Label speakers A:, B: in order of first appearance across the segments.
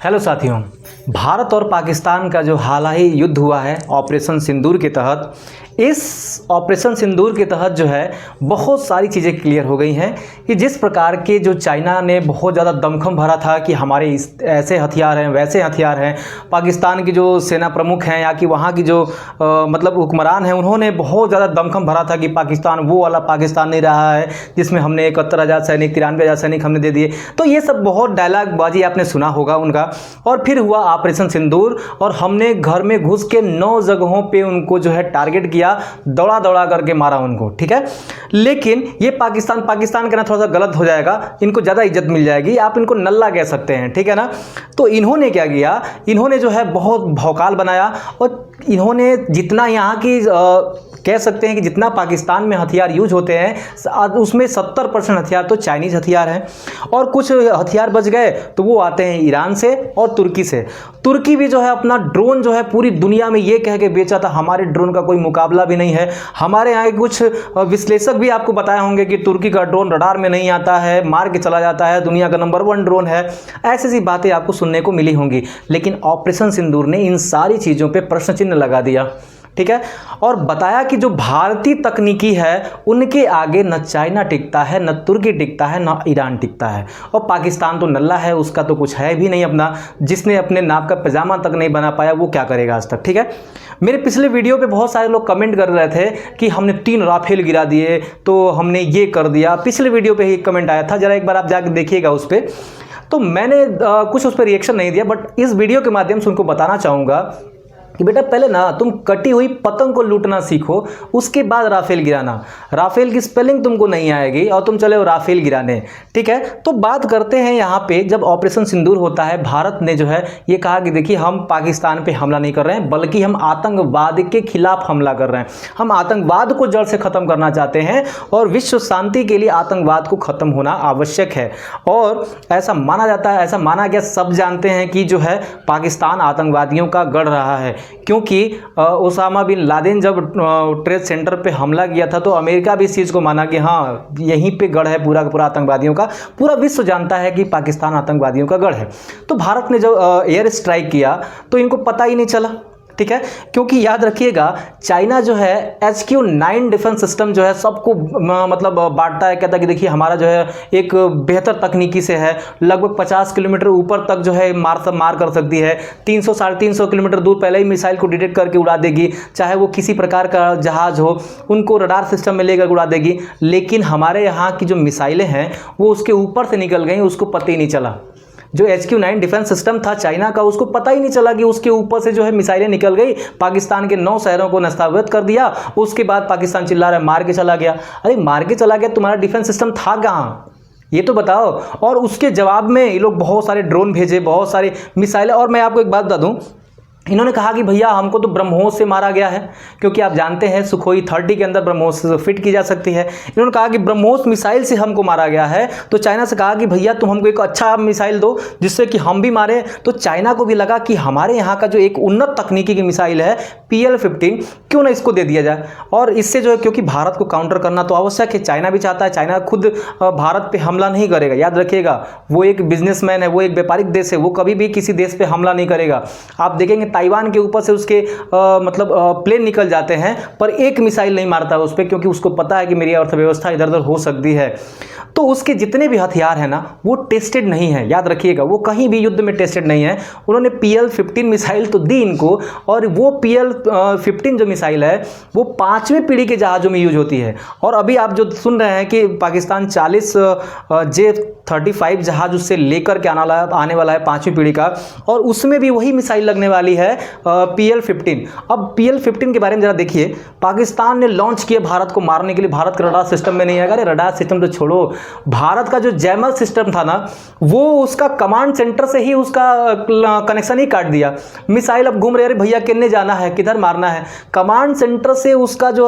A: Hello साथियों, भारत और पाकिस्तान का जो हाल ही युद्ध हुआ है ऑपरेशन सिंदूर के तहत, इस ऑपरेशन सिंदूर के तहत जो है बहुत सारी चीज़ें क्लियर हो गई हैं कि जिस प्रकार के जो चाइना ने बहुत ज़्यादा दमखम भरा था कि हमारे ऐसे हथियार हैं वैसे हथियार हैं। पाकिस्तान की जो सेना प्रमुख हैं या कि वहाँ की जो मतलब हुक्मरान हैं, उन्होंने बहुत ज़्यादा दमखम भरा था कि पाकिस्तान वो वाला पाकिस्तान नहीं रहा है जिसमें हमने 71,000 सैनिक 93,000 सैनिक हमने दे दिए। तो ये सब बहुत डायलॉग बाजी आपने सुना होगा उनका। और फिर हुआ ऑपरेशन सिंदूर और हमने घर में घुस के 9 जगहों पे उनको जो है टारगेट किया, दौड़ा दौड़ा करके मारा उनको, ठीक है। लेकिन ये पाकिस्तान कहना थोड़ा सा गलत हो जाएगा, इनको ज़्यादा इज्जत मिल जाएगी, आप इनको नल्ला कह सकते हैं, ठीक है ना। तो इन्होंने क्या किया, इन्होंने जो है बहुत भौकाल बनाया और इन्होंने जितना यहाँ की कह सकते हैं कि जितना पाकिस्तान में हथियार यूज होते हैं उसमें 70% हथियार तो चाइनीज़ हथियार हैं और कुछ हथियार बच गए तो वो आते हैं ईरान से और तुर्की से। तुर्की भी जो है अपना ड्रोन जो है पूरी दुनिया में ये कह के बेचा था हमारे ड्रोन का कोई मुकाबला भी नहीं है। हमारे यहाँ के कुछ विश्लेषक भी आपको बताए होंगे कि तुर्की का ड्रोन रडार में नहीं आता है, मार के चला जाता है, दुनिया का नंबर 1 ड्रोन है। ऐसी बातें आपको सुनने को मिली होंगी, लेकिन ऑपरेशन सिंदूर ने इन सारी चीज़ों पर प्रश्न चिन्ह लगा दिया, ठीक है। और बताया कि जो भारतीय तकनीकी है उनके आगे न चाइना टिकता है, न तुर्की टिकता है, न ईरान टिकता है। और पाकिस्तान तो नल्ला है, उसका तो कुछ है भी नहीं अपना, जिसने अपने नाप का पैजामा तक नहीं बना पाया वो क्या करेगा आज तक, ठीक है। मेरे पिछले वीडियो पे बहुत सारे लोग कमेंट कर रहे थे कि हमने 3 राफेल गिरा दिए, तो हमने ये कर दिया। पिछले वीडियो पे ही कमेंट आया था, जरा एक बार आप जाकर देखिएगा उस पर। तो मैंने कुछ उस पर रिएक्शन नहीं दिया, बट इस वीडियो के माध्यम से उनको बताना चाहूँगा कि बेटा पहले ना तुम कटी हुई पतंग को लूटना सीखो, उसके बाद राफेल गिराना। राफेल की स्पेलिंग तुमको नहीं आएगी और तुम चले हो राफेल गिराने, ठीक है। तो बात करते हैं यहाँ पे, जब ऑपरेशन सिंदूर होता है भारत ने जो है ये कहा कि देखिए हम पाकिस्तान पे हमला नहीं कर रहे हैं बल्कि हम आतंकवाद के खिलाफ हमला कर रहे हैं। हम आतंकवाद को जड़ से ख़त्म करना चाहते हैं और विश्व शांति के लिए आतंकवाद को ख़त्म होना आवश्यक है। और ऐसा माना जाता है, ऐसा माना गया, सब जानते हैं कि जो है पाकिस्तान आतंकवादियों का गढ़ रहा है, क्योंकि ओसामा बिन लादेन जब ट्रेड सेंटर पे हमला किया था तो अमेरिका भी इस चीज़ को माना कि हाँ यहीं पे गढ़ है पूरा का पूरा आतंकवादियों का। पूरा विश्व जानता है कि पाकिस्तान आतंकवादियों का गढ़ है। तो भारत ने जब एयर स्ट्राइक किया तो इनको पता ही नहीं चला, ठीक है। क्योंकि याद रखिएगा चाइना जो है HQ-9 डिफेंस सिस्टम जो है सबको मतलब बांटता है, कहता है कि देखिए हमारा जो है एक बेहतर तकनीकी से है, लगभग 50 किलोमीटर ऊपर तक जो है मार कर सकती है, 300 साढ़े 300 किलोमीटर दूर पहले ही मिसाइल को डिटेक्ट करके उड़ा देगी, चाहे वो किसी प्रकार का जहाज हो उनको रडार सिस्टम में लेकर उड़ा देगी। लेकिन हमारे यहाँ की जो मिसाइलें हैं वो उसके ऊपर से निकल गई, उसको पता ही नहीं चला। जो HQ-9 डिफेंस सिस्टम था चाइना का, उसको पता ही नहीं चला कि उसके ऊपर से जो है मिसाइलें निकल गई, पाकिस्तान के 9 शहरों को नस्ताव्यत कर दिया। उसके बाद पाकिस्तान चिल्ला रहा है मार के चला गया। अरे मार के चला गया, तुम्हारा डिफेंस सिस्टम था कहाँ ये तो बताओ। और उसके जवाब में ये लोग बहुत सारे ड्रोन भेजे, बहुत सारे मिसाइलें। और मैं आपको एक बात बता दूँ, इन्होंने कहा कि भैया हमको तो ब्रह्मोस से मारा गया है, क्योंकि आप जानते हैं सुखोई 30 के अंदर ब्रह्मोस फिट की जा सकती है। इन्होंने कहा कि ब्रह्मोस मिसाइल से हमको मारा गया है। तो चाइना से कहा कि भैया तुम हमको एक अच्छा मिसाइल दो जिससे कि हम भी मारें। तो चाइना को भी लगा कि हमारे यहाँ का जो एक उन्नत तकनीकी की मिसाइल है PL-15, क्यों ना इसको दे दिया जाए। और इससे जो है, क्योंकि भारत को काउंटर करना तो आवश्यक है, चाइना भी चाहता है, चाइना खुद भारत पर हमला नहीं करेगा। याद रखिएगा वो एक बिजनेसमैन है, वो एक व्यापारिक देश है, वो कभी भी किसी देश पर हमला नहीं करेगा। आप देखेंगे ताइवान के ऊपर से उसके प्लेन निकल जाते हैं पर एक मिसाइल नहीं मारता उस पर, क्योंकि उसको पता है कि मेरी अर्थव्यवस्था इधर उधर हो सकती है। तो उसके जितने भी हथियार हैं ना वो टेस्टेड नहीं है, याद रखिएगा वो कहीं भी युद्ध में टेस्टेड नहीं है। उन्होंने PL-15 मिसाइल तो दी इनको, और वो PL-15 जो मिसाइल है वो 5वीं पीढ़ी के जहाज़ों में यूज होती है। और अभी आप जो सुन रहे हैं कि पाकिस्तान 40 J-35 जहाज उससे लेकर के आने वाला है 5वीं पीढ़ी का, और उसमें भी वही मिसाइल लगने वाली है PL-15। अब PL-15 के बारे में जरा देखिए, पाकिस्तान ने लॉन्च किया भारत को मारने के लिए, भारत के रडार सिस्टम में नहीं आएगा। अरे रडार सिस्टम तो छोड़ो, भारत का जो जैमल सिस्टम था ना वो उसका कमांड सेंटर से ही उसका कनेक्शन ही काट दिया। मिसाइल अब घूम रहे, अरे भैया किन्ने जाना है, किधर मारना है, कमांड सेंटर से उसका जो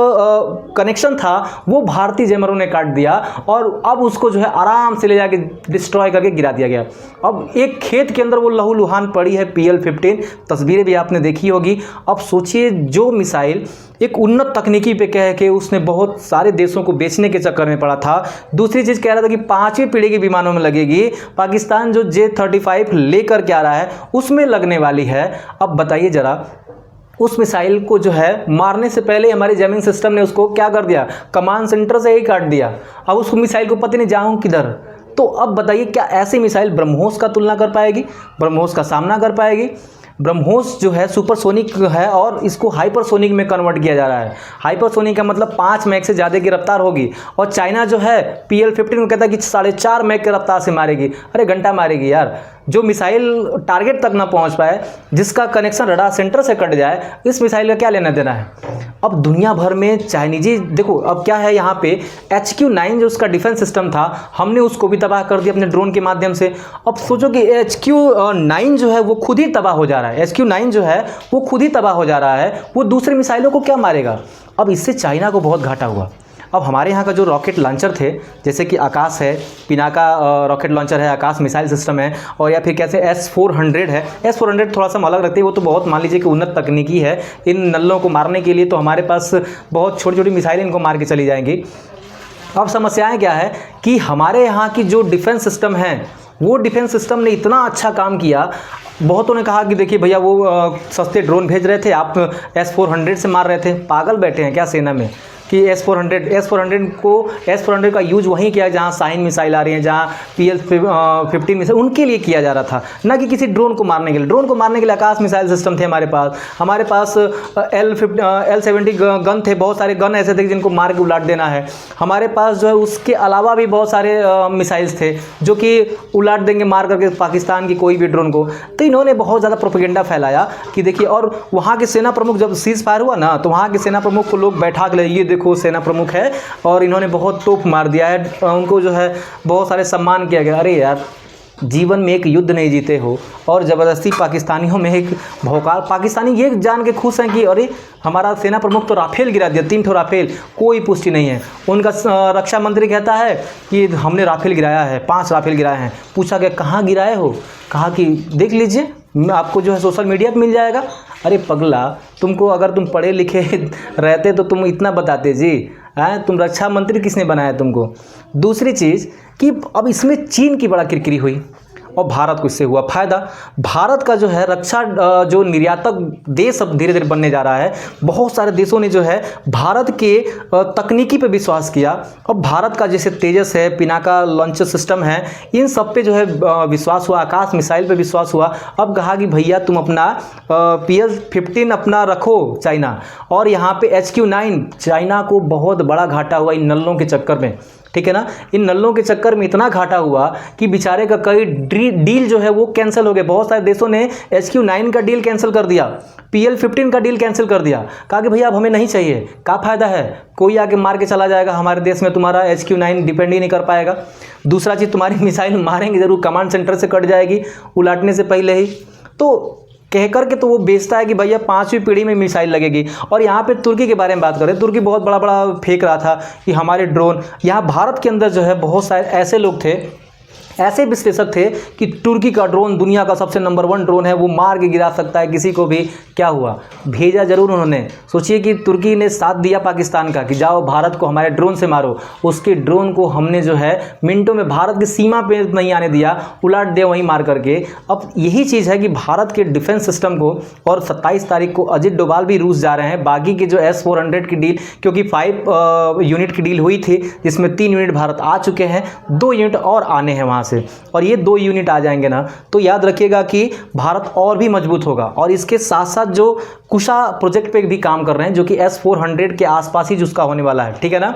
A: कनेक्शन था वो भारतीय जैमरों ने काट दिया, और अब उसको जो है आराम से ले जाके डिस्ट्रॉय करके गिरा दिया गया। अब एक खेत के अंदर वो लहूलुहान पड़ी है PL-15, तस्वीरें भी आपने देखी होगी। अब सोचिए जो मिसाइल एक उन्नत तकनीकी पे कह के उसने बहुत सारे देशों को बेचने के चक्कर में पड़ा था, दूसरी चीज़ कह रहा था कि 5वीं पीढ़ी के विमानों में लगेगी, पाकिस्तान जो J-35 लेकर के आ रहा है उसमें लगने वाली है। अब बताइए ज़रा, उस मिसाइल को जो है मारने से पहले हमारे जमीन सिस्टम ने उसको क्या कर दिया, कमांड सेंटर से ही काट दिया। अब उस मिसाइल को पता नहीं जाऊँ किधर। तो अब बताइए क्या ऐसी मिसाइल ब्रह्मोस का तुलना कर पाएगी, ब्रह्मोस का सामना कर पाएगी? ब्रह्मोस जो है सुपरसोनिक है और इसको हाइपरसोनिक में कन्वर्ट किया जा रहा है। हाइपरसोनिक का मतलब 5 मैक से ज़्यादा की रफ्तार होगी, और चाइना जो है PL-15 को कहता है कि 4.5 मैक की रफ्तार से मारेगी। अरे घंटा मारेगी यार। जो मिसाइल टारगेट तक ना पहुंच पाए, जिसका कनेक्शन रडार सेंटर से कट जाए, इस मिसाइल का क्या लेना देना है? अब दुनिया भर में चाइनीजी देखो, अब क्या है यहाँ पे HQ-9 जो उसका डिफेंस सिस्टम था, हमने उसको भी तबाह कर दिया अपने ड्रोन के माध्यम से। अब सोचो कि HQ-9 जो है वो खुद ही तबाह हो जा रहा है, HQ-9 जो है वो खुद ही तबाह हो जा रहा है, वो दूसरे मिसाइलों को क्या मारेगा? अब इससे चाइना को बहुत घाटा हुआ। अब हमारे यहाँ का जो रॉकेट लॉन्चर थे, जैसे कि आकाश है, पिनाका रॉकेट लॉन्चर है, आकाश मिसाइल सिस्टम है, और या फिर कैसे S-400 है। S-400 थोड़ा सा हम अलग रखते हैं, वो तो बहुत मान लीजिए कि उन्नत तकनीकी है। इन नल्लों को मारने के लिए तो हमारे पास बहुत छोटी छोटी मिसाइलें इनको मार के चली जाएंगी। अब समस्याएँ क्या है कि हमारे यहाँ की जो डिफेंस सिस्टम है, वो डिफेंस सिस्टम ने इतना अच्छा काम किया। बहुतों ने कहा कि देखिए भैया वो सस्ते ड्रोन भेज रहे थे, आप S-400 से मार रहे थे। पागल बैठे हैं क्या सेना में कि S-400 का यूज वहीं किया जहाँ शाहीन मिसाइल आ रही है, जहाँ PL-15 मिसाइल उनके लिए किया जा रहा था, ना कि किसी ड्रोन को मारने के लिए। ड्रोन को मारने के लिए आकाश मिसाइल सिस्टम थे हमारे पास L-70 गन थे, बहुत सारे गन ऐसे थे जिनको मार के उलाट देना है। हमारे पास जो है उसके अलावा भी बहुत सारे मिसाइल्स थे जो कि उलाट देंगे मार करके पाकिस्तान की कोई भी ड्रोन को। तो इन्होंने बहुत ज़्यादा प्रोपेगेंडा फैलाया कि देखिए, और वहाँ के सेना प्रमुख जब सीज फायर हुआ ना, तो वहाँ के सेना प्रमुख को लोग बैठा के ये देखो सेना प्रमुख है और इन्होंने बहुत तोप मार दिया है, उनको जो है बहुत सारे सम्मान किया गया। अरे यार, जीवन में एक युद्ध नहीं जीते हो और ज़बरदस्ती पाकिस्तानियों में एक भौकाल। पाकिस्तानी ये जान के खुश हैं कि अरे हमारा सेना प्रमुख तो राफेल गिरा दिया, 3 ठो राफेल, कोई पुष्टि नहीं है। उनका रक्षा मंत्री कहता है कि हमने राफेल गिराया है, 5 राफेल गिराए हैं। पूछा गया कहाँ गिराए हो, कहा कि देख लीजिए आपको जो है सोशल मीडिया पे मिल जाएगा। अरे पगला, तुमको अगर तुम पढ़े लिखे रहते तो तुम इतना बताते जी, तुम रक्षा मंत्री किसने बनाया तुमको? दूसरी चीज़ कि अब इसमें चीन की बड़ा किरकिरी हुई और भारत को इससे हुआ फायदा। भारत का जो है रक्षा जो निर्यातक देश अब धीरे धीरे बनने जा रहा है। बहुत सारे देशों ने जो है भारत के तकनीकी पे विश्वास किया। अब भारत का जैसे तेजस है, पिनाका लॉन्चर सिस्टम है, इन सब पे जो है विश्वास हुआ, आकाश मिसाइल पे विश्वास हुआ। अब कहा कि भैया तुम अपना PL-15 अपना रखो चाइना, और यहाँ पे HQ-9 चाइना को बहुत बड़ा घाटा हुआ इन नल्लों के चक्कर में, ठीक है ना। इन नल्लों के चक्कर में इतना घाटा हुआ कि बेचारे का कई डील जो है वो कैंसिल हो गए। बहुत सारे देशों ने HQ-9 का डील कैंसिल कर दिया, PL-15 का डील कैंसिल कर दिया, कहा कि भैया अब हमें नहीं चाहिए। क्या फ़ायदा है, कोई आके मार के चला जाएगा हमारे देश में, तुम्हारा HQ-9 डिपेंड ही नहीं कर पाएगा। दूसरा चीज़, तुम्हारी मिसाइल मारेंगे ज़रूर, कमांड सेंटर से कट जाएगी उलाटने से पहले ही। तो कह कर के तो वो बेचता है कि भैया 5वीं पीढ़ी में मिसाइल लगेगी। और यहाँ पे तुर्की के बारे में बात करें, तुर्की बहुत बड़ा फेंक रहा था कि हमारे ड्रोन, यहाँ भारत के अंदर जो है बहुत सारे ऐसे लोग थे, ऐसे विश्लेषक थे कि तुर्की का ड्रोन दुनिया का सबसे नंबर 1 ड्रोन है, वो मार के गिरा सकता है किसी को भी। क्या हुआ, भेजा जरूर उन्होंने। सोचिए कि तुर्की ने साथ दिया पाकिस्तान का कि जाओ भारत को हमारे ड्रोन से मारो, उसके ड्रोन को हमने जो है मिनटों में भारत की सीमा पे नहीं आने दिया, उलाट दिया वहीं मार करके। अब यही चीज़ है कि भारत के डिफेंस सिस्टम को, और 27 तारीख को अजित डोभाल भी रूस जा रहे हैं। बाकी के जो S-400 की डील, क्योंकि 5 यूनिट की डील हुई थी जिसमें 3 यूनिट भारत आ चुके हैं, 2 यूनिट और आने हैं वहाँ से, और ये 2 यूनिट आ जाएंगे ना, तो याद रखिएगा कि भारत और भी मजबूत होगा। और इसके साथ साथ जो कुशा प्रोजेक्ट पे भी काम कर रहे हैं, जो कि S-400 के आसपास ही उसका होने वाला है, ठीक है ना।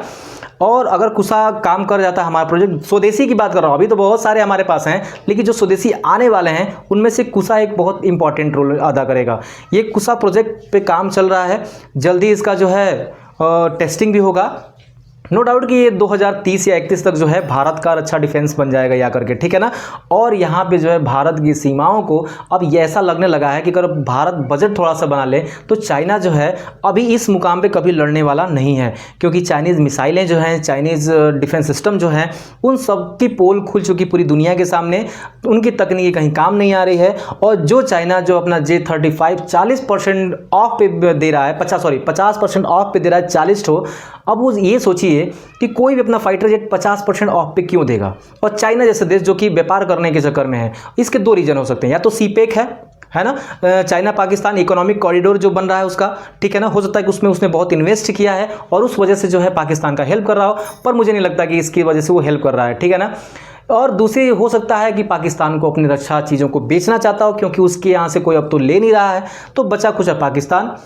A: और अगर कुशा काम कर जाता है हमारा प्रोजेक्ट, स्वदेशी की बात कर रहा हूँ, अभी तो बहुत सारे हमारे पास हैं, लेकिन जो स्वदेशी आने वाले हैं उनमें से कुशा एक बहुत इंपॉर्टेंट रोल अदा करेगा। ये कुशा प्रोजेक्ट पे काम चल रहा है, जल्दी इसका जो है टेस्टिंग भी होगा, नो डाउट कि ये 2030 या 31 तक जो है भारत का अच्छा डिफेंस बन जाएगा या करके, ठीक है ना। और यहाँ पे जो है भारत की सीमाओं को अब ये ऐसा लगने लगा है कि अगर भारत बजट थोड़ा सा बना ले तो चाइना जो है अभी इस मुकाम पे कभी लड़ने वाला नहीं है, क्योंकि चाइनीज़ मिसाइलें जो हैं, चाइनीज़ डिफेंस सिस्टम जो हैं, उन सब की पोल खुल चुकी पूरी दुनिया के सामने। उनकी तकनीकी कहीं काम नहीं आ रही है। और जो चाइना जो अपना J-35 40% ऑफ पे दे रहा है, 50% ऑफ पे दे रहा है 40 ठो। अब वो ये सोचिए कि कोई भी अपना फाइटर जेट 50% ऑफ पे क्यों देगा। और चाइना जैसे देश जो कि व्यापार करने के चक्कर में है, इसके दो रीजन हो सकते हैं, या तो सीपेक है ना, चाइना पाकिस्तान इकोनॉमिक कॉरिडोर जो बन रहा है उसका, ठीक है ना, हो सकता है कि उसमें उसने बहुत इन्वेस्ट किया है और उस वजह से जो है पाकिस्तान का हेल्प कर रहा हो, पर मुझे नहीं लगता कि इसकी वजह से वो हेल्प कर रहा है, ठीक है ना। और दूसरी हो सकता है कि पाकिस्तान को अपनी रक्षा चीज़ों को बेचना चाहता हो, क्योंकि उसके यहाँ से कोई अब तो ले नहीं रहा है, तो बचा कुछ है पाकिस्तान।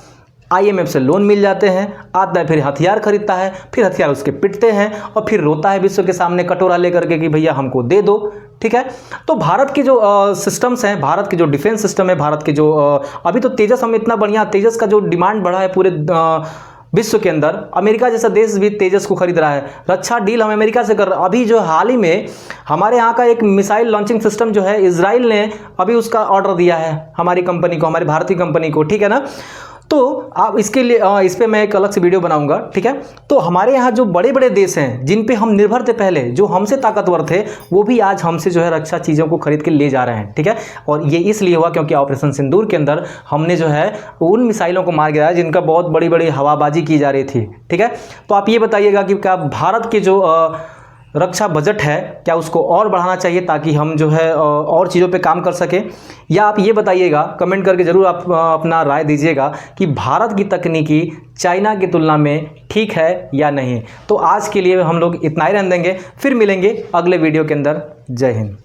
A: IMF से लोन मिल जाते हैं, आता है फिर हथियार खरीदता है, फिर हथियार उसके पिटते हैं और फिर रोता है विश्व के सामने कटोरा लेकर के कि भैया हमको दे दो, ठीक है। तो भारत के जो सिस्टम्स हैं, भारत के जो डिफेंस सिस्टम है, भारत के जो अभी तो तेजस, हम इतना बढ़िया तेजस का जो डिमांड बढ़ा है पूरे विश्व के अंदर, अमेरिका जैसा देश भी तेजस को खरीद रहा है। रक्षा डील हम अमेरिका से कर रहे हैं। अभी जो हाल ही में हमारे यहाँ का एक मिसाइल लॉन्चिंग सिस्टम जो है, इजराइल ने अभी उसका ऑर्डर दिया है हमारी कंपनी को, हमारी भारतीय कंपनी को, ठीक है ना। तो आप इसके लिए इस पे मैं एक अलग से वीडियो बनाऊंगा, ठीक है। तो हमारे यहाँ जो बड़े बड़े देश हैं जिन पे हम निर्भर थे पहले, जो हमसे ताकतवर थे, वो भी आज हमसे जो है रक्षा चीज़ों को खरीद के ले जा रहे हैं, ठीक है। और ये इसलिए हुआ क्योंकि ऑपरेशन सिंदूर के अंदर हमने जो है उन मिसाइलों को मार गिराया जिनका बहुत बड़ी बड़ी हवाबाजी की जा रही थी, ठीक है। तो आप ये बताइएगा कि क्या भारत के जो रक्षा बजट है, क्या उसको और बढ़ाना चाहिए ताकि हम जो है और चीज़ों पे काम कर सकें, या आप ये बताइएगा, कमेंट करके ज़रूर आप अपना राय दीजिएगा कि भारत की तकनीकी चाइना की तुलना में ठीक है या नहीं। तो आज के लिए हम लोग इतना ही रहने देंगे, फिर मिलेंगे अगले वीडियो के अंदर। जय हिंद।